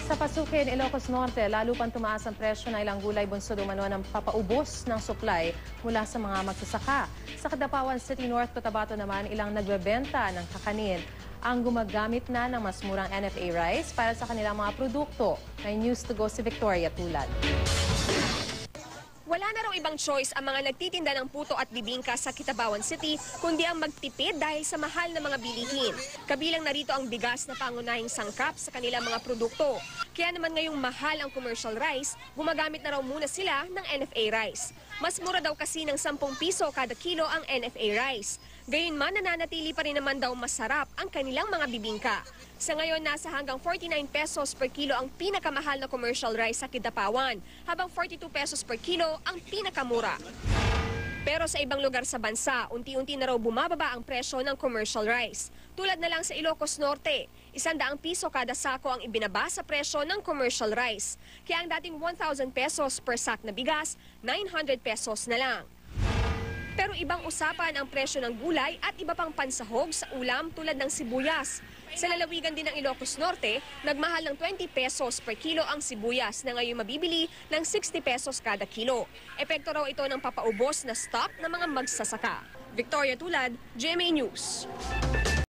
Sa Pasukin, Ilocos Norte, lalo pang tumaas ang presyo ng ilang gulay bunsod umano ng papaubos ng supply mula sa mga magsasaka. Sa Cadapawan City North, Cotabato naman, ilang nagbebenta ng kakanin ang gumagamit na ng mas murang NFA rice para sa kanilang mga produkto. May news to go si Victoria Tulad. Wala na raw ibang choice ang mga nagtitinda ng puto at bibingka sa Kitabawan City kundi ang magtipid dahil sa mahal na mga bilihin. Kabilang narito ang bigas na pangunahing sangkap sa kanilang mga produkto. Kaya naman ngayong mahal ang commercial rice, gumagamit na raw muna sila ng NFA rice. Mas mura daw kasi ng 10 piso kada kilo ang NFA rice. Gayunman, nananatili pa rin naman daw masarap ang kanilang mga bibingka. Sa ngayon, nasa hanggang 49 pesos per kilo ang pinakamahal na commercial rice sa Kidapawan, habang 42 pesos per kilo ang pinakamura. Pero sa ibang lugar sa bansa, unti-unti na raw bumababa ang presyo ng commercial rice. Tulad na lang sa Ilocos Norte, 100 piso kada sako ang ibinaba sa presyo ng commercial rice. Kaya ang dating 1,000 pesos per sack na bigas, 900 pesos na lang. Pero ibang usapan ang presyo ng gulay at iba pang pansahog sa ulam tulad ng sibuyas. Sa lalawigan din ng Ilocos Norte, nagmahal ng 20 pesos per kilo ang sibuyas na ngayon mabibili ng 60 pesos kada kilo. Epekto raw ito ng papaubos na stock ng mga magsasaka. Victoria Tulad, GMA News.